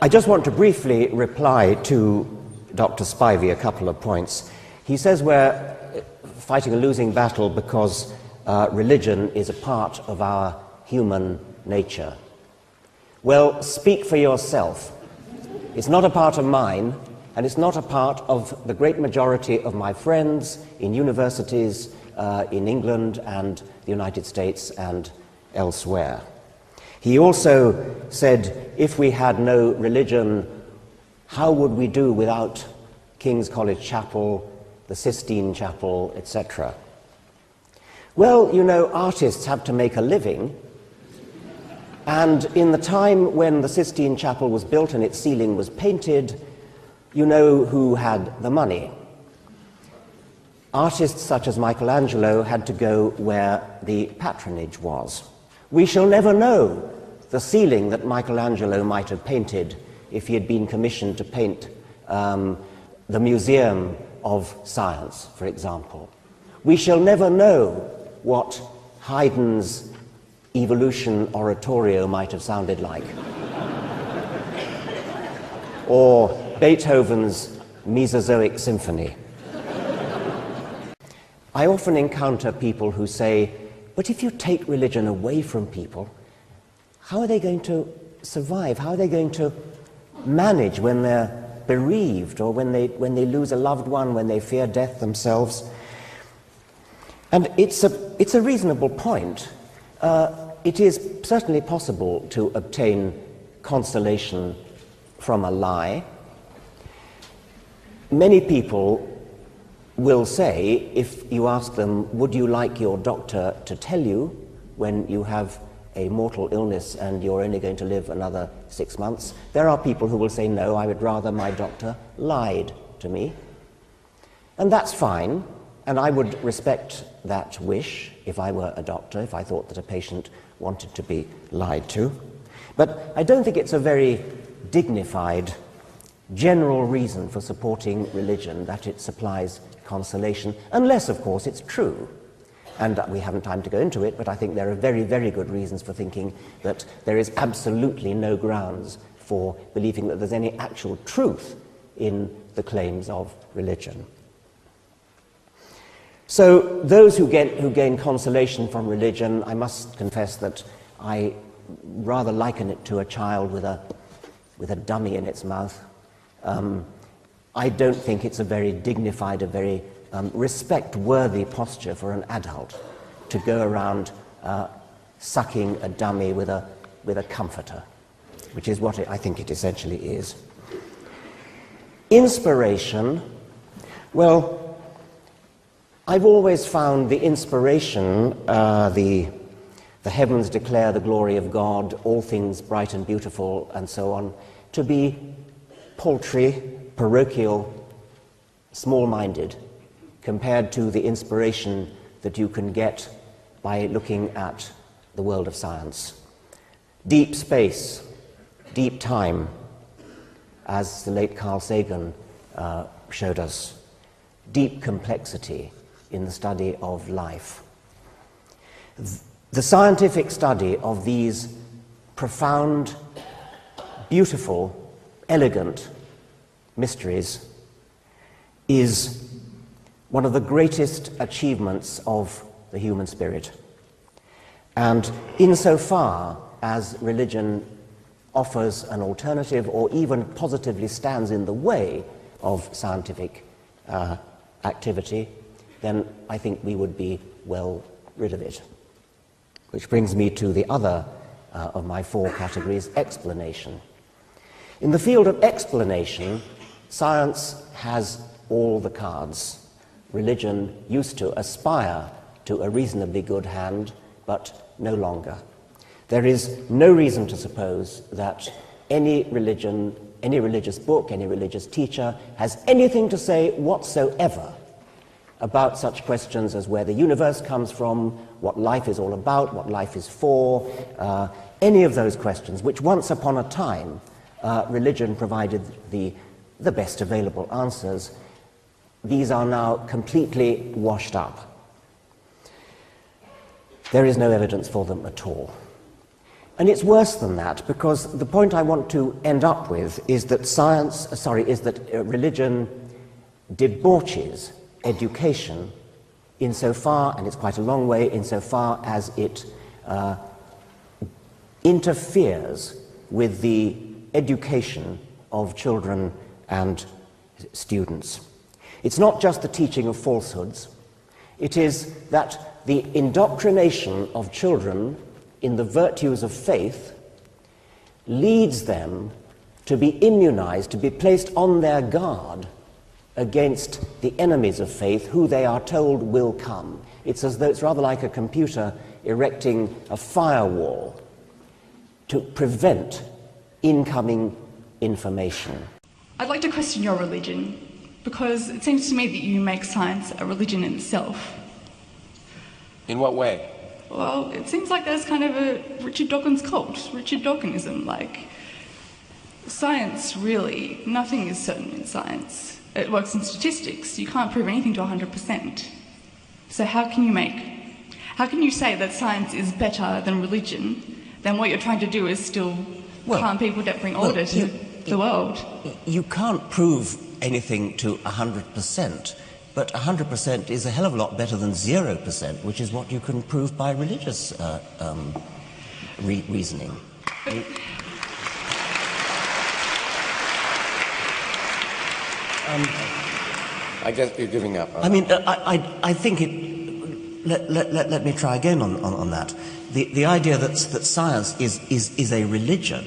I just want to briefly reply to Dr. Spivey a couple of points. He says we're fighting a losing battle because religion is a part of our human nature. Well, speak for yourself. It's not a part of mine, and it's not a part of the great majority of my friends in universities in England and the United States and elsewhere. He also said, if we had no religion, how would we do without King's College Chapel, the Sistine Chapel, etc.? Well, you know, artists have to make a living, and in the time when the Sistine Chapel was built and its ceiling was painted, you know who had the money. Artists such as Michelangelo had to go where the patronage was. We shall never know the ceiling that Michelangelo might have painted if he had been commissioned to paint the Museum of Science, for example. We shall never know what Haydn's Evolution oratorio might have sounded like, or Beethoven's Mesozoic Symphony. I often encounter people who say, but if you take religion away from people, how are they going to survive? How are they going to manage when they're bereaved, or when they lose a loved one, when they fear death themselves? And it's a reasonable point. It is certainly possible to obtain consolation from a lie. Many people will say, if you ask them, would you like your doctor to tell you when you have a mortal illness and you're only going to live another 6 months? There are people who will say, no, I would rather my doctor lied to me. And that's fine, and I would respect that wish if I were a doctor, if I thought that a patient wanted to be lied to. But I don't think it's a very dignified, general reason for supporting religion that it supplies consolation, unless, of course, it's true. And we haven't time to go into it, but I think there are very, very good reasons for thinking that there is absolutely no grounds for believing that there's any actual truth in the claims of religion. So those who gain consolation from religion, I must confess that I rather liken it to a child with a dummy in its mouth. I don't think it's a very dignified, a very respect-worthy posture for an adult to go around sucking a dummy with a comforter, which is what I think it essentially is. Inspiration, well, I've always found the inspiration, the heavens declare the glory of God, all things bright and beautiful, and so on, to be paltry, parochial, small-minded, compared to the inspiration that you can get by looking at the world of science. Deep space, deep time, as the late Carl Sagan showed us. Deep complexity in the study of life. The scientific study of these profound, beautiful, elegant mysteries is one of the greatest achievements of the human spirit. And insofar as religion offers an alternative or even positively stands in the way of scientific activity, then I think we would be well rid of it. Which brings me to the other of my four categories, explanation. In the field of explanation, science has all the cards. Religion used to aspire to a reasonably good hand, but no longer. There is no reason to suppose that any religion, any religious book, any religious teacher has anything to say whatsoever about such questions as where the universe comes from, what life is all about, what life is for, any of those questions, which once upon a time religion provided the best available answers. These are now completely washed up. There is no evidence for them at all. And it's worse than that, because the point I want to end up with is that religion debauches education insofar, and it's quite a long way, insofar as it interferes with the education of children and students. It's not just the teaching of falsehoods, it is that the indoctrination of children in the virtues of faith leads them to be immunized, to be placed on their guard against the enemies of faith who they are told will come. It's as though it's rather like a computer erecting a firewall to prevent incoming information. I'd like to question your religion, because it seems to me that you make science a religion in itself. In what way? Well, it seems like there's kind of a Richard Dawkins cult, Richard Dawkinism, like science really, nothing is certain in science. It works in statistics, you can't prove anything to 100%. So how can you say that science is better than religion, then what you're trying to do is still calm people that bring order to the world? You can't prove anything to 100%, but 100% is a hell of a lot better than 0%, which is what you can prove by religious reasoning. I guess you're giving up. I mean, I think it... Let me try again on that. The idea that science is a religion,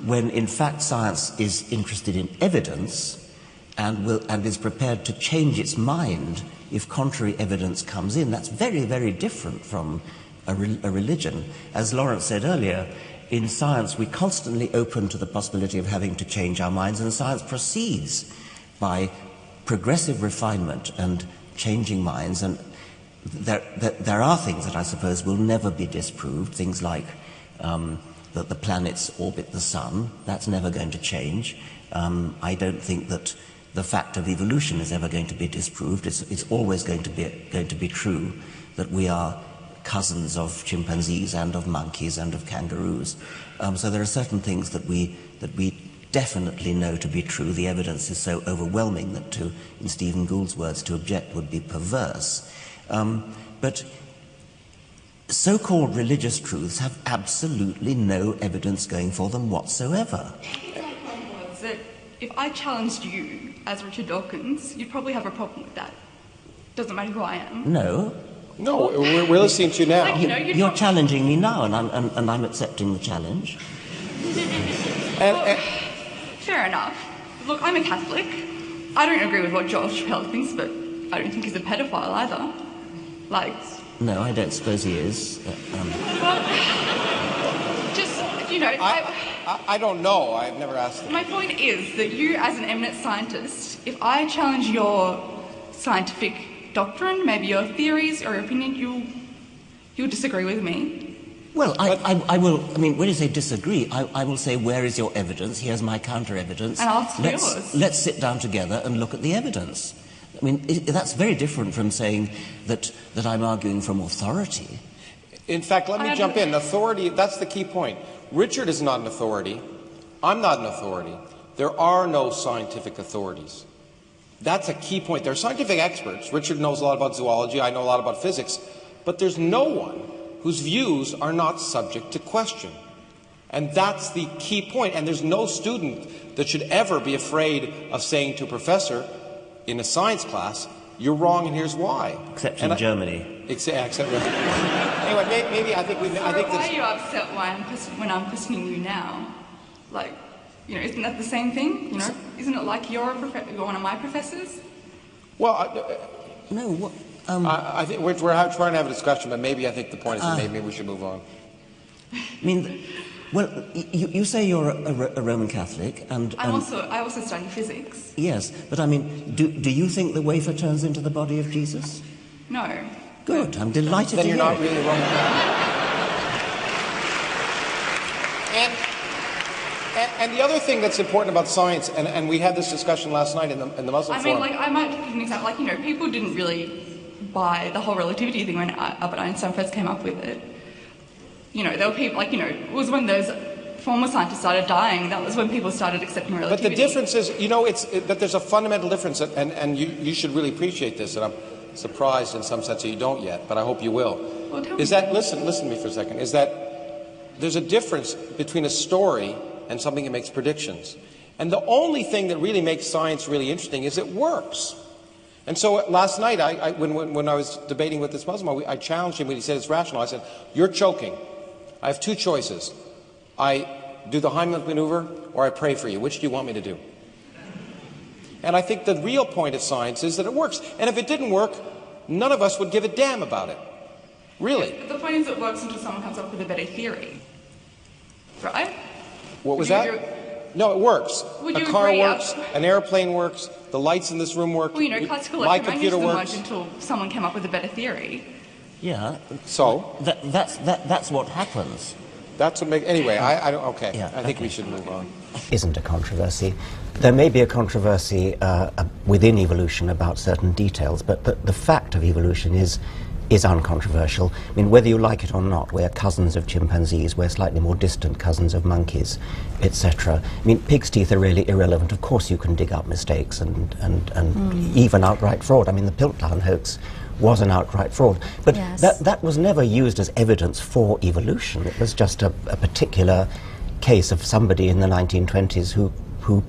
when in fact science is interested in evidence and is prepared to change its mind if contrary evidence comes in, that's very, very different from a religion. As Lawrence said earlier, in science we constantly open to the possibility of having to change our minds, and science proceeds by progressive refinement and changing minds, and there are things that I suppose will never be disproved, things like that the planets orbit the sun. That's never going to change. I don't think that the fact of evolution is ever going to be disproved. It's always going to be true that we are cousins of chimpanzees and of monkeys and of kangaroos. So there are certain things that we definitely know to be true. The evidence is so overwhelming that to, in Stephen Gould's words, to object would be perverse. But so-called religious truths have absolutely no evidence going for them whatsoever. My point was that if I challenged you as Richard Dawkins, you'd probably have a problem with that. Doesn't matter who I am. No. No, we're listening to you now. Like, you're challenging me now, and I'm accepting the challenge. Fair enough. Look, I'm a Catholic. I don't agree with what George Chappelle thinks, but I don't think he's a pedophile either. Like... No, I don't suppose he is. Well, just, you know... I don't know. I've never asked him. My point is that you, as an eminent scientist, if I challenge your scientific doctrine, maybe your theories or your opinion, you'll disagree with me. Well, I will, I mean, when you say disagree, I will say, where is your evidence? Here's my counter-evidence. And I'll say yours. Let's sit down together and look at the evidence. I mean, that's very different from saying that I'm arguing from authority. In fact, let me jump in. Authority, that's the key point. Richard is not an authority. I'm not an authority. There are no scientific authorities. That's a key point. There are scientific experts. Richard knows a lot about zoology. I know a lot about physics. But there's no one whose views are not subject to question. And that's the key point. And there's no student that should ever be afraid of saying to a professor in a science class, you're wrong and here's why. Except in Germany. Except anyway, maybe I think why are you upset when I'm questioning you now? Like, you know, isn't that the same thing? You know, isn't it like you're one of my professors? Well, no. What? I think we're trying to have a discussion, but maybe I think the point is that maybe we should move on. I mean, well, you say you're a Roman Catholic, and I also study physics. Yes, but I mean, do you think the wafer turns into the body of Jesus? No. Good. I'm delighted to hear. Then you're not really Roman Catholic. And the other thing that's important about science, and we had this discussion last night in the Muslim Forum. I mean, like, I might give an example. Like, you know, people didn't really buy the whole relativity thing when Albert Einstein first came up with it. You know, there were people, like, you know, it was when those former scientists started dying, that was when people started accepting relativity. But the difference is, you know, that there's a fundamental difference, and you should really appreciate this, and I'm surprised in some sense that you don't yet, but I hope you will. Well, tell is me. that, listen to me for a second, is that there's a difference between a story and something that makes predictions. And the only thing that really makes science really interesting is it works. And so last night, when I was debating with this Muslim, I challenged him when he said it's rational. I said, you're choking. I have two choices. I do the Heimlich maneuver or I pray for you. Which do you want me to do? And I think the real point of science is that it works. And if it didn't work, none of us would give a damn about it. Really. The point is it works until someone comes up with a better theory. Right? What was that? No, it works. Would A you car agree? works, an airplane works, the lights in this room work, Well, you know, classical my electromagnetism computer worked works. until someone came up with a better theory. Yeah. So? That's what happens. That's what makes... Anyway, I don't... Okay. Yeah, I think okay. we should move on. Isn't a controversy. There may be a controversy within evolution about certain details, but the fact of evolution is uncontroversial. I mean, whether you like it or not, we're cousins of chimpanzees, we're slightly more distant cousins of monkeys, etc. I mean, pig's teeth are really irrelevant. Of course you can dig up mistakes and even outright fraud. I mean, the Piltdown hoax was an outright fraud. But Yes. that was never used as evidence for evolution. It was just a particular case of somebody in the 1920s who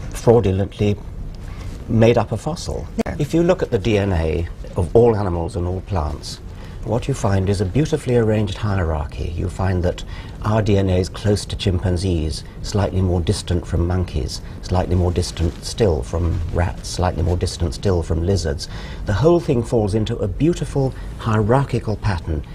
fraudulently made up a fossil. There. If you look at the DNA of all animals and all plants, what you find is a beautifully arranged hierarchy. You find that our DNA is close to chimpanzees, slightly more distant from monkeys, slightly more distant still from rats, slightly more distant still from lizards. The whole thing falls into a beautiful hierarchical pattern,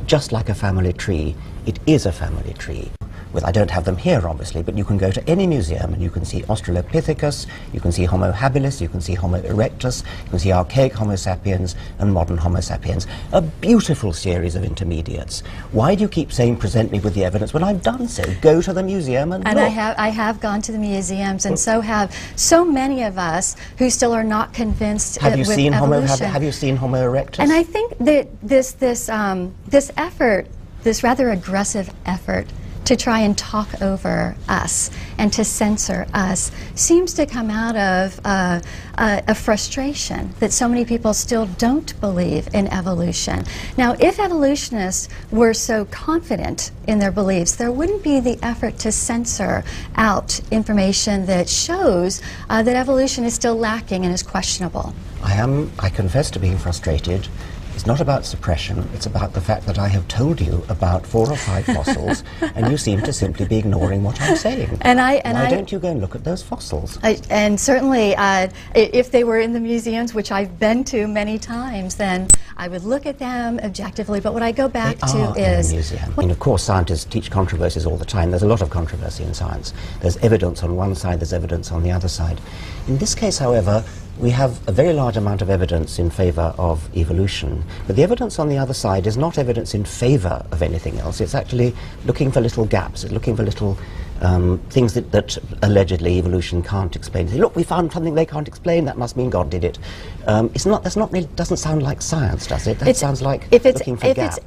just like a family tree. It is a family tree. Well, I don't have them here, obviously, but you can go to any museum and you can see Australopithecus, you can see Homo habilis, you can see Homo erectus, you can see archaic Homo sapiens and modern Homo sapiens. A beautiful series of intermediates. Why do you keep saying, present me with the evidence, when I've done so? Go to the museum and And look. I have gone to the museums, and so have so many of us who still are not convinced Have you with seen evolution. Have you seen Homo erectus? And I think that this effort, this rather aggressive effort to try and talk over us and to censor us, seems to come out of a frustration that so many people still don't believe in evolution. Now, if evolutionists were so confident in their beliefs, there wouldn't be the effort to censor out information that shows that evolution is still lacking and is questionable. I confess to being frustrated. It's not about suppression, it's about the fact that I have told you about 4 or 5 fossils and you seem to simply be ignoring what I'm saying. Why don't you go and look at those fossils? And certainly, if they were in the museums, which I've been to many times, then I would look at them objectively. But what I go back They to are is... in a museum. I mean, of course, scientists teach controversies all the time. There's a lot of controversy in science. There's evidence on one side, there's evidence on the other side. In this case, however, we have a very large amount of evidence in favor of evolution, but the evidence on the other side is not evidence in favor of anything else. It's actually looking for little gaps. It's looking for little things that allegedly evolution can't explain. Look, we found something they can't explain. That must mean God did it. That's not really, doesn't sound like science, does it? That sounds like looking for gaps.